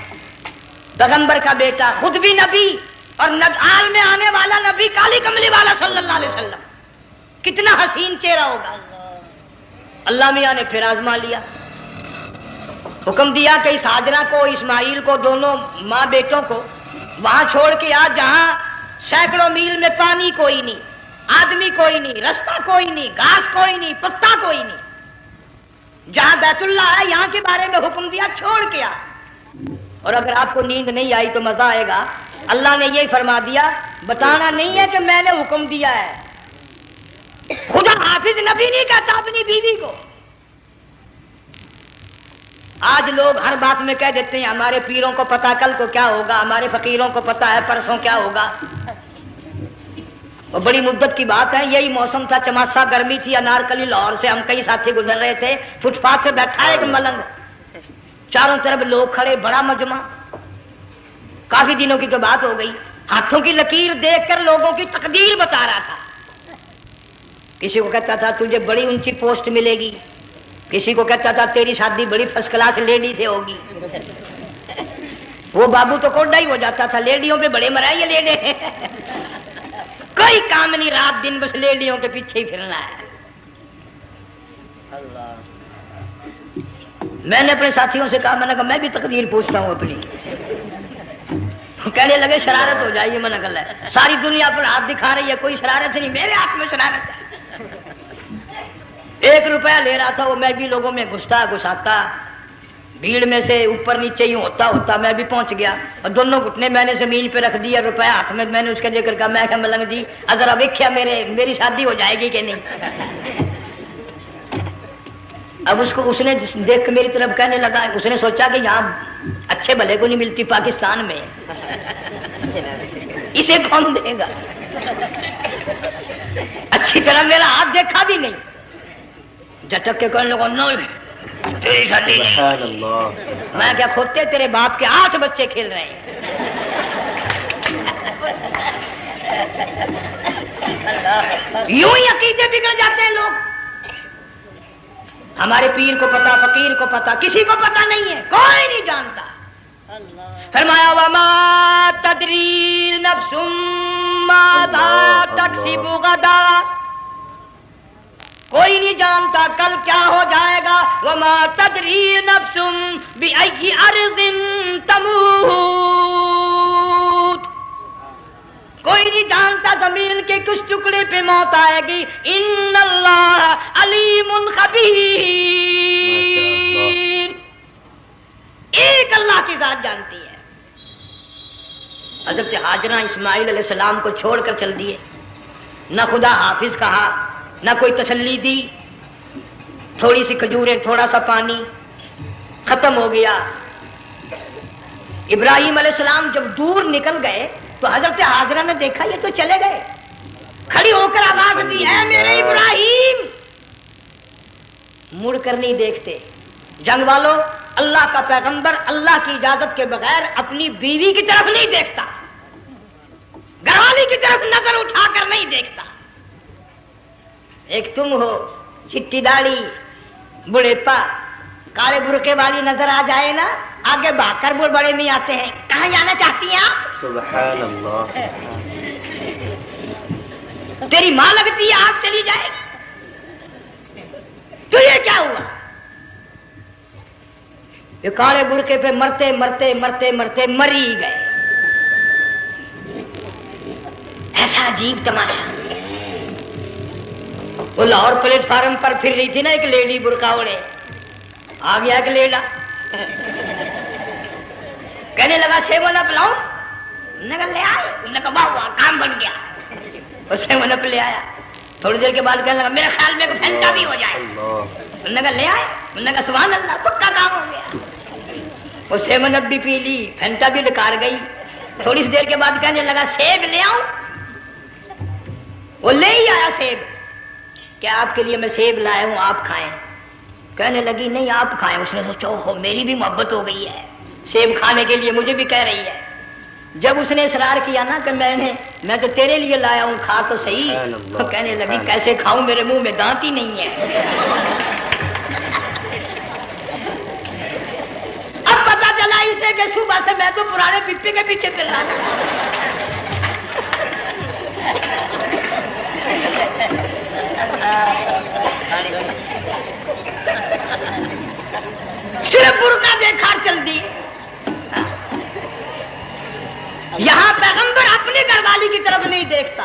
پیغمبر کا بیٹا، خود بھی نبی اور آل میں آنے والا نبی، کالی کملی والا صلی اللہ علیہ وسلم، کتنا حسین چہرہ ہوگا۔ اللہ میاں نے پھر آزما لیا، حکم دیا کہ اس ہاجرہ کو، اسماعیل کو، دونوں ماں بیٹوں کو وہاں چھوڑ کے آ جہاں سینکڑوں میل میں پانی کوئی نہیں، آدمی کوئی نہیں، رستہ کوئی نہیں، گھاس کوئی نہیں، پتا کوئی نہیں، جہاں بیت اللہ ہے یہاں کے بارے میں حکم دیا، چھوڑ کے آ۔ اور اگر آپ کو نیند نہیں آئی تو مزہ آئے گا، اللہ نے یہ فرما دیا، بتانا نہیں ہے کہ میں نے حکم دیا ہے۔ خدا حافظ نبی نہیں کہتا اپنی بیوی کو۔ آج لوگ ہر بات میں کہہ دیتے ہیں ہمارے پیروں کو پتا کل کو کیا ہوگا، ہمارے فقیروں کو پتا ہے پرسوں کیا ہوگا۔ اور بڑی مدت کی بات ہے، یہی موسم تھا، چماسا گرمی تھی، انارکلی لاہور سے ہم کئی ساتھی گزر رہے تھے، فٹ پاتھ پہ بیٹھا ایک ملنگ، چاروں طرف لوگ کھڑے، بڑا مجمع، کافی دنوں کی تو بات ہو گئی، ہاتھوں کی لکیر دیکھ کر لوگوں کی تقدیر بتا رہا تھا۔ کسی کو کہتا تھا تجھے بڑی اونچی پوسٹ ملے گی، کسی کو کہتا تھا تیری شادی بڑی فرسٹ کلاس لیڈی سے ہوگی۔ وہ بابو تو کوڈا ہی ہو جاتا تھا، لیڈیوں پہ بڑے مرائے یہ لیڈے، کوئی کام نہیں، رات دن بس لیڈیوں کے پیچھے ہی پھرنا ہے۔ میں نے اپنے ساتھیوں سے کہا، میں نے کہا میں بھی تقدیر پوچھتا ہوں اپنی۔ کہنے لگے شرارت ہو جائے گی، میں نے کہا ساری دنیا پر ہاتھ دکھا رہی ہے، کوئی شرارت نہیں، میرے ہاتھ میں شرارت ہے۔ 1 روپیہ لے رہا تھا وہ، میں بھی لوگوں میں گھساتا، بھیڑ میں سے اوپر نیچے ہی ہوتا میں بھی پہنچ گیا، اور دونوں گھٹنے میں نے زمین پہ رکھ دیا، روپیہ ہاتھ میں، میں نے اس کے لے کر کہا، میں کہا ملنگ جی اگر اب دیکھا میری شادی ہو جائے گی کہ نہیں۔ اب اس نے دیکھ کے میری طرف کہنے لگا، اس نے سوچا کہ یہاں اچھے بھلے کو نہیں ملتی پاکستان میں، اسے کون دے گا؟ اچھی طرح میرا ہاتھ دیکھا بھی نہیں، جھٹک کے کہنے لگا نو تیری شادی نہیں۔ میں کیا کھوتے تیرے باپ کے 8 بچے کھیل رہے ہیں۔ یوں ہی عقیدے بگڑ جاتے ہیں لوگ۔ ہمارے پیر کو پتا، فقیر کو پتا، کسی کو پتا نہیں ہے، کوئی نہیں جانتا۔ فرمایا وما تدری نفس ماذا تکسب غدا، کوئی نہیں جانتا کل کیا ہو جائے گا۔ وما تدری نفس بأي أرض تموت، کوئی نہیں جانتا زمین کے کس ٹکڑے پہ موت آئے گی۔ ان اللہ علیم خبیر، ایک اللہ کی ذات جانتی ہے۔ حضرت ہاجرہ اسماعیل علیہ السلام کو چھوڑ کر چل دیے، نہ خدا حافظ کہا، نہ کوئی تسلی دی، تھوڑی سی کھجوریں، تھوڑا سا پانی، ختم ہو گیا۔ ابراہیم علیہ السلام جب دور نکل گئے تو حضرت ہاجرہ نے دیکھا یہ تو چلے گئے، کھڑی ہو کر آواز دی، اے میرے ابراہیم۔ مڑ کر نہیں دیکھتے۔ جنگ والوں، اللہ کا پیغمبر اللہ کی اجازت کے بغیر اپنی بیوی کی طرف نہیں دیکھتا، گھر والی کی طرف نظر اٹھا کر نہیں دیکھتا۔ ایک تم ہو، چٹی داڑھی، بڑھیپا، کالے برقعے والی نظر آ جائے نا، آگے بھاگ کر بڑے نہیں آتے ہیں۔ کہاں جانا چاہتی ہیں آپ؟ سبحان اللہ، تیری ماں لگتی ہے آپ چلی جائے، تو یہ کیا ہوا؟ یہ کالے برقعے پہ مرتے مرتے مرتے مرتے مری گئے۔ ایسا عجیب تماشا، وہ لاہور پلیٹ فارم پر پھر رہی تھی نا ایک لیڈی برقع اوڑے، آ گیا ایک لیڈا کہنے لگا سیون اپ لاؤ، نے کہا لے آئے، نے کہا واہ کام بن گیا، وہ سیون اپ لے آیا۔ تھوڑی دیر کے بعد کہنے لگا میرے خیال میں کوئی پھینٹا بھی ہو جائے، نے کہا لے آئے، نے کہا سبحان اللہ پکا کام ہو گیا۔ وہ سیون اپ بھی پی لی، پھینٹا بھی ڈکار گئی۔ تھوڑی سی دیر کے بعد کہنے لگا سیب لے آؤں، وہ لے ہی آیا سیب، کہ آپ کے لیے میں سیب لایا ہوں آپ کھائیں۔ کہنے لگی نہیں آپ کھائیں۔ اس نے سوچا ہو میری بھی محبت ہو گئی ہے، سیب کھانے کے لیے مجھے بھی کہہ رہی ہے۔ جب اس نے اصرار کیا نا کہ میں تو تیرے لیے لایا ہوں کھا تو صحیح، تو کہنے لگی کیسے کھاؤں میرے منہ میں دانت ہی نہیں ہے۔ اب پتا چلا اسے کہ صبح سے میں تو پرانے پپی کے پیچھے پھر رہا تھا۔ صرف برقع دیکھا چل دی۔ یہاں پیغمبر اپنی گھر والی کی طرف نہیں دیکھتا۔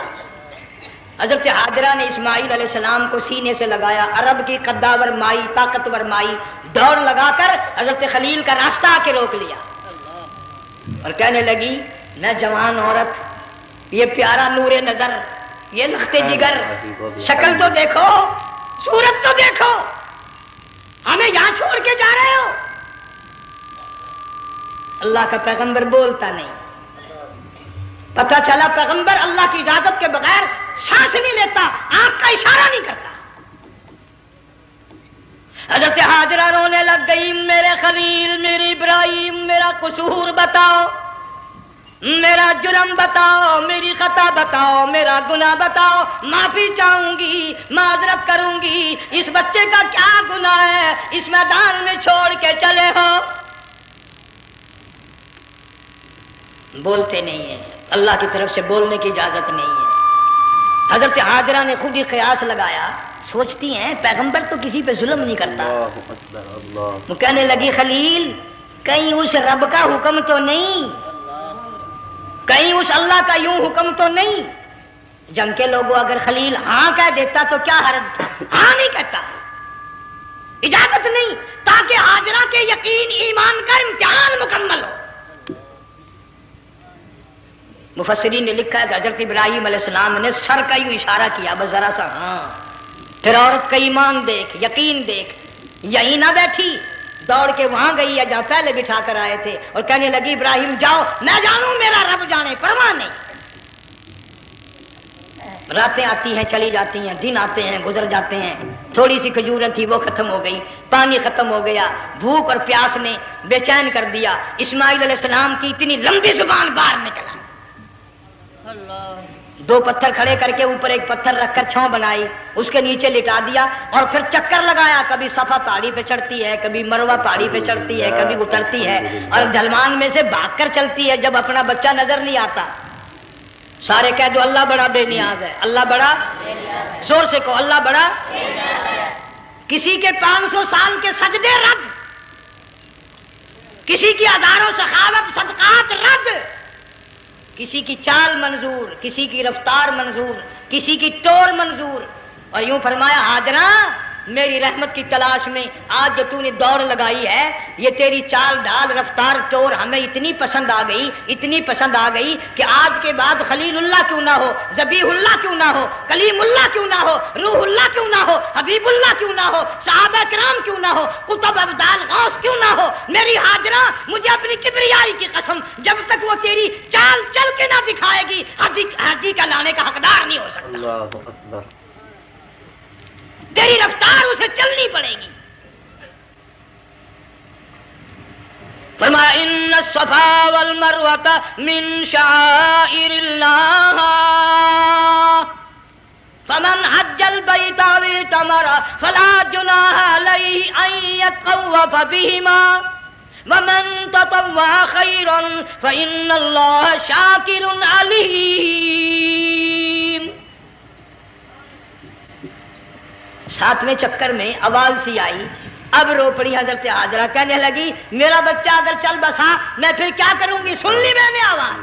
حضرت حاجرہ نے اسماعیل علیہ السلام کو سینے سے لگایا، عرب کی قداور مائی، طاقتور مائی، دوڑ لگا کر حضرت خلیل کا راستہ آ کے روک لیا اور کہنے لگی میں جوان عورت، یہ پیارا نور نظر، یہ لخت جگر، شکل تو دیکھو، صورت تو دیکھو، ہمیں یہاں چھوڑ کے جا رہے ہو؟ اللہ کا پیغمبر بولتا نہیں۔ پتہ چلا پیغمبر اللہ کی اجازت کے بغیر سانس نہیں لیتا، آنکھ کا اشارہ نہیں کرتا۔ حضرت حاجرہ رونے لگ گئی، میرے خلیل، میری ابراہیم، میرا قصور بتاؤ، میرا جرم بتاؤ، میری خطا بتاؤ، میرا گناہ بتاؤ، معافی چاہوں گی، معذرت کروں گی، اس بچے کا کیا گناہ ہے اس میدان میں چھوڑ کے چلے ہو؟ بولتے نہیں ہیں، اللہ کی طرف سے بولنے کی اجازت نہیں ہے۔ حضرت حاجرہ نے خود ہی قیاس لگایا، سوچتی ہیں پیغمبر تو کسی پہ ظلم نہیں کرتا۔ وہ کہنے لگی خلیل کہیں اس رب کا حکم تو نہیں، کہیں اس اللہ کا یوں حکم تو نہیں؟ جنگ کے لوگوں اگر خلیل ہاں کہہ دیتا تو کیا حرج تھا؟ ہاں نہیں کہتا، اجازت نہیں، تاکہ حاجرہ کے یقین ایمان کا امتحان مکمل ہو۔ مفسرین نے لکھا ہے کہ حضرت ابراہیم علیہ السلام نے سر کا یوں اشارہ کیا، بس ذرا سا ہاں، پھر عورت کا ایمان دیکھ، یقین دیکھ، یہیں نہ بیٹھی، دوڑ کے وہاں گئی ہے جہاں پہلے بٹھا کر آئے تھے اور کہنے لگی ابراہیم جاؤ، میں جانوں میرا رب جانے، پرواہ نہیں۔ راتیں آتی ہیں چلی جاتی ہیں، دن آتے ہیں گزر جاتے ہیں، تھوڑی سی کھجوریں تھی وہ ختم ہو گئی، پانی ختم ہو گیا، بھوک اور پیاس نے بے چین کر دیا۔ اسماعیل علیہ السلام کی اتنی لمبی زبان باہر نکلا، دو پتھر کھڑے کر کے اوپر ایک پتھر رکھ کر چھاؤں بنائی، اس کے نیچے لٹا دیا اور پھر چکر لگایا، کبھی صفا پہاڑی پہ چڑھتی ہے، کبھی مروہ پہاڑی پہ چڑھتی ہے، کبھی اترتی ہے اور ڈھلوان میں سے بھاگ کر چلتی ہے جب اپنا بچہ نظر نہیں آتا۔ سارے کہہ دو اللہ بڑا بے نیاز ہے، اللہ بڑا، زور سے کہو اللہ بڑا۔ کسی کے 500 سال کے سجدے رد، کسی کی ہزاروں سخاوت صدقات رد، کسی کی چال منظور، کسی کی رفتار منظور، کسی کی ٹور منظور۔ اور یوں فرمایا حاجرہ میری رحمت کی تلاش میں آج جو تو نے دوڑ لگائی ہے، یہ تیری چال ڈال رفتار ٹور ہمیں اتنی پسند آ گئی، اتنی پسند آ گئی کہ آج کے بعد خلیل اللہ کیوں نہ ہو، ذبیح اللہ کیوں نہ ہو، کلیم اللہ کیوں نہ ہو، روح اللہ کیوں نہ ہو، حبیب اللہ کیوں نہ ہو، صحابہ کرام کیوں نہ ہو، قطب ابدال غوث کیوں نہ ہو، میری حاجرہ مجھے اپنی کبریائی کی قسم جب تک وہ تیری چال چل کے نہ دکھائے گی حاجی کا لانے کا حقدار نہیں ہو سکتا۔ اللہ اکبر، تیری رفتار اسے چلنی پڑے گی۔ فرمایا ان الصفا والمروۃ من شعائر اللہ فمن حج البیت او اعتمر فلا جناح علیہ ان یطوف بہما ومن تطوع خیرا فإن اللہ شاکر علیم۔ ساتویں چکر میں آواز سی آئی، اب رو پڑی حضرت حاجرہ، کہنے لگی میرا بچہ اگر چل بسا میں پھر کیا کروں گی؟ سن لی میں نے آواز،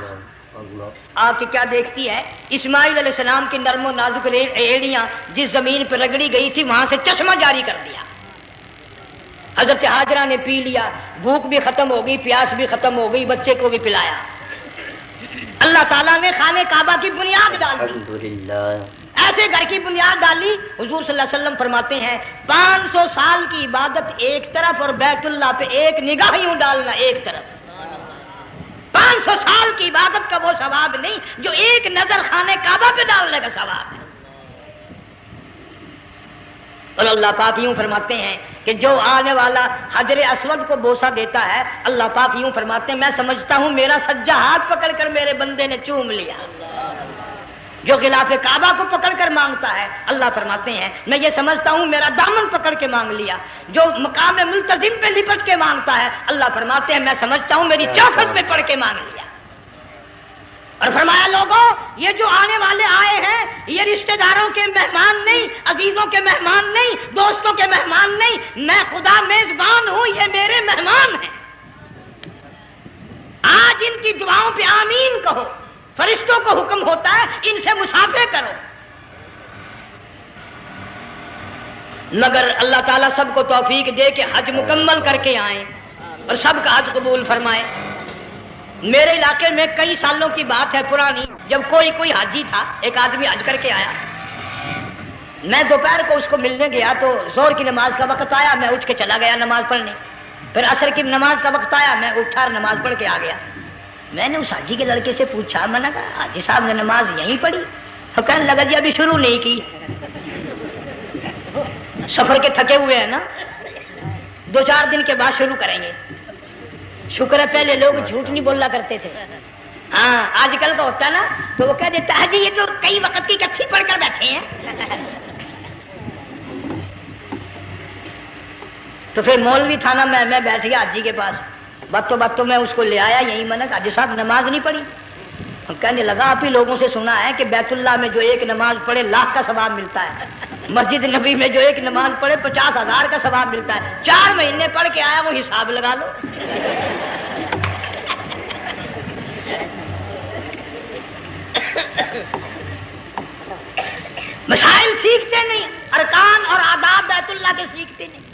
آپ کی کیا دیکھتی ہے؟ اسماعیل علیہ السلام کی نرم و نازک ایڑیاں جس زمین پہ رگڑی گئی تھی وہاں سے چشمہ جاری کر دیا. حضرت ہاجرہ نے پی لیا، بھوک بھی ختم ہو گئی، پیاس بھی ختم ہو گئی، بچے کو بھی پلایا. اللہ تعالیٰ نے خانہ کعبہ کی بنیاد ڈال دی. الحمدللہ ایسے گھر کی بنیاد ڈالی. حضور صلی اللہ علیہ وسلم فرماتے ہیں 500 سال کی عبادت ایک طرف اور بیت اللہ پہ ایک نگاہ یوں ڈالنا ایک طرف. 500 سال کی عبادت کا وہ ثواب نہیں جو ایک نظر خانہ کعبہ پہ ڈالنے کا ثواب ہے. اور اللہ پاک یوں فرماتے ہیں کہ جو آنے والا حجر اسود کو بوسہ دیتا ہے، اللہ پاک یوں فرماتے ہیں میں سمجھتا ہوں میرا سجا ہاتھ پکڑ کر میرے بندے نے چوم لیا. جو غلاف کعبہ کو پکڑ کر مانگتا ہے، اللہ فرماتے ہیں میں یہ سمجھتا ہوں میرا دامن پکڑ کے مانگ لیا. جو مقام ملتزم پہ لپٹ کے مانگتا ہے، اللہ فرماتے ہیں میں سمجھتا ہوں میری چوکھٹ پہ پڑھ کے مانگ لیا. اور فرمایا لوگوں یہ جو آنے والے آئے ہیں یہ رشتہ داروں کے مہمان نہیں، عزیزوں کے مہمان نہیں، دوستوں کے مہمان نہیں، میں خدا میزبان ہوں، یہ میرے مہمان ہیں. آج ان کی دعاؤں پہ آمین کہو. فرشتوں کو حکم ہوتا ہے ان سے مسافے کرو. مگر اللہ تعالیٰ سب کو توفیق دے کہ حج مکمل کر کے آئیں اور سب کا حج قبول فرمائے. میرے علاقے میں کئی سالوں کی بات ہے پرانی، جب کوئی حاجی تھا، ایک آدمی حج کر کے آیا. میں دوپہر کو اس کو ملنے گیا تو زور کی نماز کا وقت آیا، میں اٹھ کے چلا گیا نماز پڑھنے. پھر عصر کی نماز کا وقت آیا، میں اٹھا اور نماز پڑھ کے آ گیا. میں نے اس حاجی کے لڑکے سے پوچھا، میں نے کہا حاجی صاحب نے نماز یہیں پڑھی؟ تو کہنے لگا جی ابھی شروع نہیں کی، سفر کے تھکے ہوئے ہیں نا، 2-4 دن کے بعد شروع کریں گے. شکر ہے پہلے لوگ جھوٹ نہیں بولا کرتے تھے. ہاں آج کل کا ہوتا ہے نا تو وہ کہہ دیتا ہے جی یہ تو کئی وقت کی کچھی پڑھ کر بیٹھے ہیں. تو پھر مولوی تھا نا، میں بیٹھ گیا حاجی کے پاس. باتوں میں اس کو لے آیا یہی، میں نے کہا حاجی صاحب نماز نہیں پڑھی؟ کہنے لگا آپ ہی لوگوں سے سنا ہے کہ بیت اللہ میں جو ایک نماز پڑھے 1,00,000 کا ثواب ملتا ہے، مسجد نبی میں جو ایک نماز پڑھے 50,000 کا ثواب ملتا ہے. 4 مہینے پڑھ کے آیا، وہ حساب لگا لو. مسائل سیکھتے نہیں، ارکان اور آداب بیت اللہ کے سیکھتے نہیں.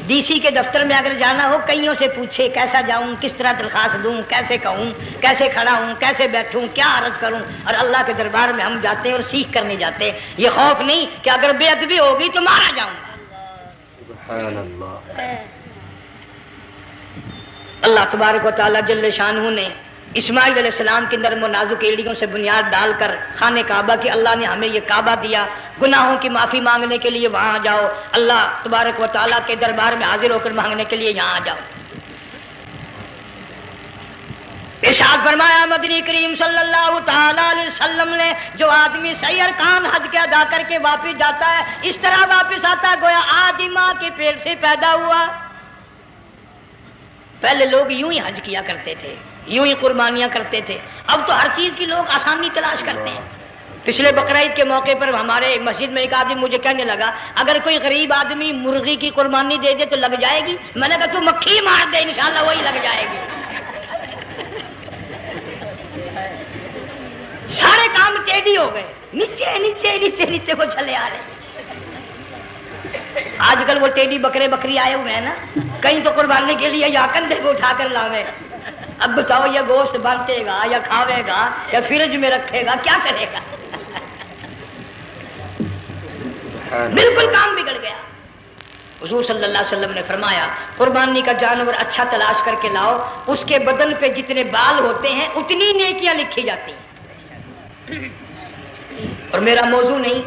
ڈی سی کے دفتر میں اگر جانا ہو کئیوں سے پوچھے کیسا جاؤں، کس طرح درخواست دوں، کیسے کہوں، کیسے کھڑا ہوں، کیسے بیٹھوں، کیا عرض کروں. اور اللہ کے دربار میں ہم جاتے ہیں اور سیکھ کرنے جاتے ہیں. یہ خوف نہیں کہ اگر بے ادبی ہوگی تو مارا جاؤں گا. سبحان اللہ. اللہ تبارک و تعالیٰ جل شانہ نے اسماعیل علیہ السلام کی نرم و نازک ایڑیوں سے بنیاد ڈال کر خانہ کعبہ کی اللہ نے ہمیں یہ کعبہ دیا. گناہوں کی معافی مانگنے کے لیے وہاں جاؤ، اللہ تبارک و تعالیٰ کے دربار میں حاضر ہو کر مانگنے کے لیے یہاں جاؤ. ارشاد فرمایا مدنی کریم صلی اللہ تعالی علیہ وسلم نے جو آدمی صحیح ارکان حج کے ادا کر کے واپس جاتا ہے اس طرح واپس آتا ہے گویا آدمی ماں کے پیٹ سے پیدا ہوا. پہلے لوگ یوں ہی حج کیا کرتے تھے، یوں ہی قربانیاں کرتے تھے. اب تو ہر چیز کی لوگ آسانی تلاش کرتے ہیں. پچھلے بقرعید کے موقع پر ہمارے مسجد میں ایک آدمی مجھے کہنے لگا اگر کوئی غریب آدمی مرغی کی قربانی دے دے تو لگ جائے گی؟ میں نے کہا تو مکھی مار دے انشاءاللہ وہی لگ جائے گی. سارے کام ٹیڑھی ہو گئے، نیچے نیچے نیچے نیچے کو چلے آ رہے. آج کل وہ ٹیڑھی بکرے بکری آئے ہوئے ہیں نا، کہیں تو قربانی کے لیے یا کندھے کو اٹھا کر لاوے. اب بتاؤ یہ گوشت بانٹے گا یا کھاوے گا یا فریج میں رکھے گا، کیا کرے گا؟ بالکل کام بگڑ گیا. حضور صلی اللہ علیہ وسلم نے فرمایا قربانی کا جانور اچھا تلاش کر کے لاؤ، اس کے بدن پہ جتنے بال ہوتے ہیں اتنی نیکیاں لکھی جاتی ہیں. اور میرا موضوع نہیں،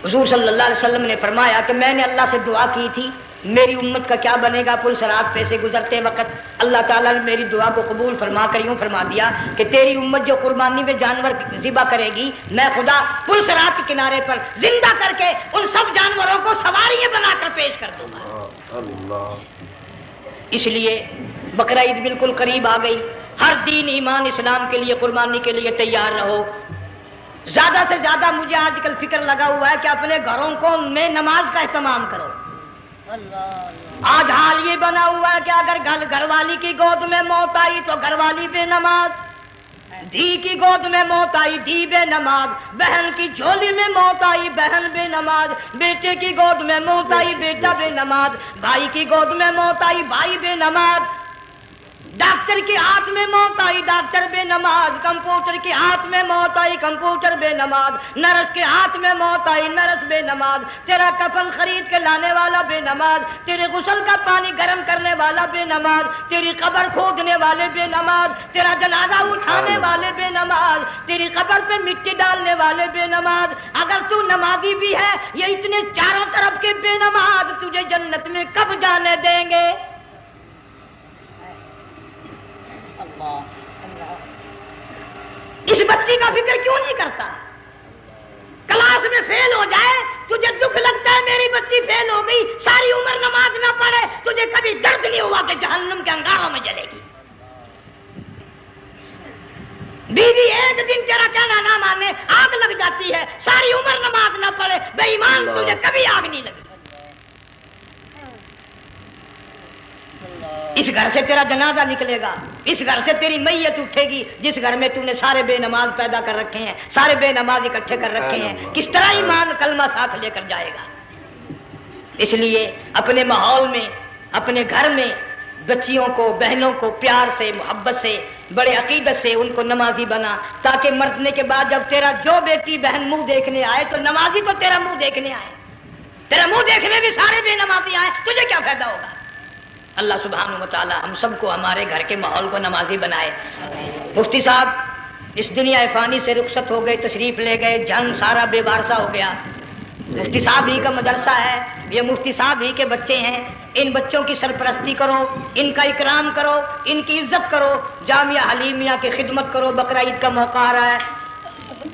حضور صلی اللہ علیہ وسلم نے فرمایا کہ میں نے اللہ سے دعا کی تھی میری امت کا کیا بنے گا. پل صراط پہ سے گزرتے وقت اللہ تعالیٰ نے میری دعا کو قبول فرما کر یوں فرما دیا کہ تیری امت جو قربانی میں جانور ذبح کرے گی میں خدا پل صراط کے کنارے پر زندہ کر کے ان سب جانوروں کو سواریاں بنا کر پیش کر دوں گا. اس لیے بقرعید بالکل قریب آ گئی. ہر دین ایمان اسلام کے لیے قربانی کے لیے تیار رہو. زیادہ سے زیادہ مجھے آج کل فکر لگا ہوا ہے کہ اپنے گھروں کو میں نماز کا اہتمام کرو. آج حال یہ بنا ہوا ہے کہ اگر گھر والی کی گود میں موت آئی تو گھر والی بے نماز، دھی کی گود میں موت آئی دھی بے نماز، بہن کی جھولی میں موت آئی بہن بے نماز، بیٹے کی گود میں موت آئی بیٹا بے نماز، بھائی کی گود میں موت آئی بھائی بے نماز، ڈاکٹر کے ہاتھ میں موت آئی ڈاکٹر بے نماز، کمپیوٹر کے ہاتھ میں موت آئی کمپیوٹر بے نماز، نرس کے ہاتھ میں موت آئی نرس بے نماز، تیرا کفن خرید کے لانے والا بے نماز، تیرے غسل کا پانی گرم کرنے والا بے نماز، تیری قبر کھودنے والے بے نماز، تیرا جنازہ اٹھانے والے بے نماز، تیری قبر پہ مٹی ڈالنے والے بے نماز۔ اگر تو نمازی بھی ہے، یہ اتنے چاروں طرف کے بے نماز تجھے جنت میں کب جانے دیں گے؟ اس بچی کا فکر کیوں نہیں کرتا؟ کلاس میں فیل ہو جائے تجھے دکھ لگتا ہے میری بچی فیل ہو گئی، ساری عمر نماز نہ پڑھے تجھے کبھی درد نہیں ہوا کہ جہنم کے انگاروں میں جلے گی۔ بیوی ایک دن تیرا کہنا نہ مانے آگ لگ جاتی ہے، ساری عمر نماز نہ پڑھے بے ایمان تجھے کبھی آگ نہیں لگی۔ اس گھر سے تیرا جنازہ نکلے گا، اس گھر سے تیری میت اٹھے گی جس گھر میں تو نے سارے بے نماز پیدا کر رکھے ہیں، سارے بے نماز اکٹھے کر رکھے ہیں، کس طرح ایمان کلمہ ساتھ لے کر جائے گا؟ اس لیے اپنے ماحول میں اپنے گھر میں بچیوں کو بہنوں کو پیار سے محبت سے بڑے عقیدت سے ان کو نمازی بنا، تاکہ مرنے کے بعد جب تیرا جو بیٹی بہن منہ دیکھنے آئے تو نمازی تو تیرا منہ دیکھنے آئے، تیرا منہ دیکھنے بھی سارے بے نمازی آئے، تجھے کیا فائدہ ہوگا؟ اللہ سبحانہ و تعالی ہم سب کو ہمارے گھر کے ماحول کو نمازی بنائے۔ مفتی صاحب اس دنیا فانی سے رخصت ہو گئے، تشریف لے گئے، جان سارا بے وارثہ ہو گیا۔ مفتی صاحب ہی کا مدرسہ ہے، یہ مفتی صاحب ہی کے بچے ہیں، ان بچوں کی سرپرستی کرو، ان کا اکرام کرو، ان کی عزت کرو، جامعہ حلیمیہ کی خدمت کرو۔ بقرہ عید کا موقع آ رہا ہے،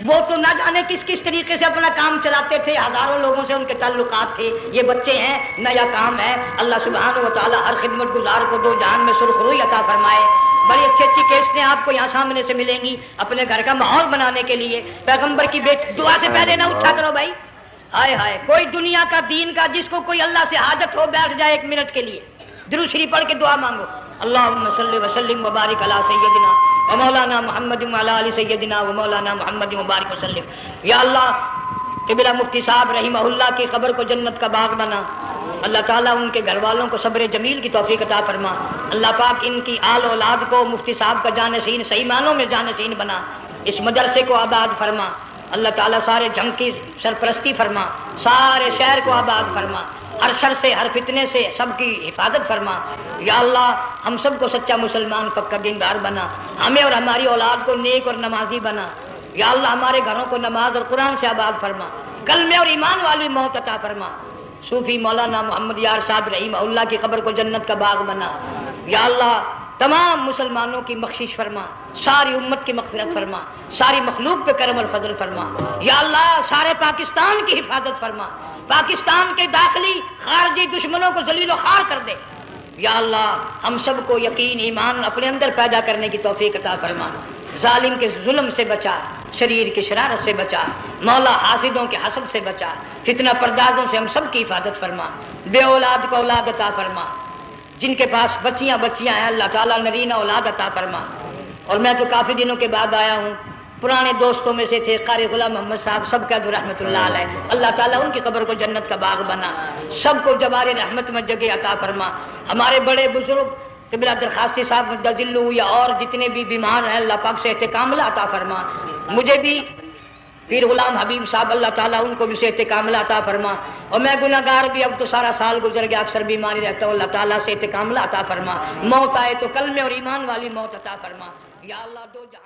وہ تو نہ جانے کس کس طریقے سے اپنا کام چلاتے تھے، ہزاروں لوگوں سے ان کے تعلقات تھے، یہ بچے ہیں، نیا کام ہے۔ اللہ سبحانہ و تعالی ہر خدمت گزار کو دو جہان میں سرخ روئی عطا فرمائے۔ بڑی اچھی کیسٹیں آپ کو یہاں سامنے سے ملیں گی اپنے گھر کا ماحول بنانے کے لیے۔ پیغمبر کی دعا سے پہلے نہ اٹھا کرو بھائی، ہائے ہائے، کوئی دنیا کا دین کا جس کو کوئی اللہ سے حاجت ہو بیٹھ جائے 1 منٹ کے لیے، درود شریف پڑھ کے دعا مانگو۔ اللہم صلی وسلم وبارک علی سیدنا و مولانا محمد وعلی آل سیدنا و مولانا محمد مبارک وسلم۔ یا اللہ قبلہ مفتی صاحب رحمہ اللہ کی قبر کو جنت کا باغ بنا، اللہ تعالیٰ ان کے گھر والوں کو صبر جمیل کی توفیق عطا فرما، اللہ پاک ان کی آل اولاد کو مفتی صاحب کا جانشین صحیح معنوں میں جانشین بنا، اس مدرسے کو آباد فرما، اللہ تعالیٰ سارے جنگ کی سرپرستی فرما، سارے شہر کو آباد فرما، ہر شر سے ہر فتنے سے سب کی حفاظت فرما۔ یا اللہ ہم سب کو سچا مسلمان پکا دیندار بنا، ہمیں اور ہماری اولاد کو نیک اور نمازی بنا۔ یا اللہ ہمارے گھروں کو نماز اور قرآن سے آباد فرما، کلمے اور ایمان والی موت عطا فرما۔ صوفی مولانا محمد یار صاحب رحمہ اللہ کی قبر کو جنت کا باغ بنا۔ یا اللہ تمام مسلمانوں کی بخشش فرما، ساری امت کی مغفرت فرما، ساری مخلوق پہ کرم اور فضل فرما۔ یا اللہ سارے پاکستان کی حفاظت فرما، پاکستان کے داخلی خارجی دشمنوں کو ذلیل و خوار کر دے۔ یا اللہ ہم سب کو یقین ایمان اپنے اندر پیدا کرنے کی توفیق عطا فرما، ظالم کے ظلم سے بچا، شریر کی شرارت سے بچا، مولا حاسدوں کے حسد سے بچا، فتنہ پردازوں سے ہم سب کی حفاظت فرما، بے اولاد کو اولاد عطا فرما، جن کے پاس بچیاں ہیں اللہ تعالیٰ نرینہ اولاد عطا فرما۔ اور میں تو کافی دنوں کے بعد آیا ہوں، پرانے دوستوں میں سے تھے قاری غلام محمد صاحب سب کا رحمت اللہ علیہ، اللہ تعالیٰ ان کی قبر کو جنت کا باغ بنا، سب کو جوار رحمت میں جگہ عطا فرما۔ ہمارے بڑے بزرگ قبلہ درخواستی صاحب مدذلو یا اور جتنے بھی بیمار ہیں اللہ پاک صحت کاملہ عطا فرما۔ مجھے بھی پیر غلام حبیب صاحب اللہ تعالیٰ ان کو بھی صحت کاملہ عطا فرما، اور میں گناہ گار بھی اب تو سارا سال گزر گیا اکثر بیماری رہتا ہوں، اللہ تعالیٰ صحت کاملہ عطا فرما، موت آئے تو کلمے اور ایمان والی موت عطا فرما۔ یا اللہ دو جہاں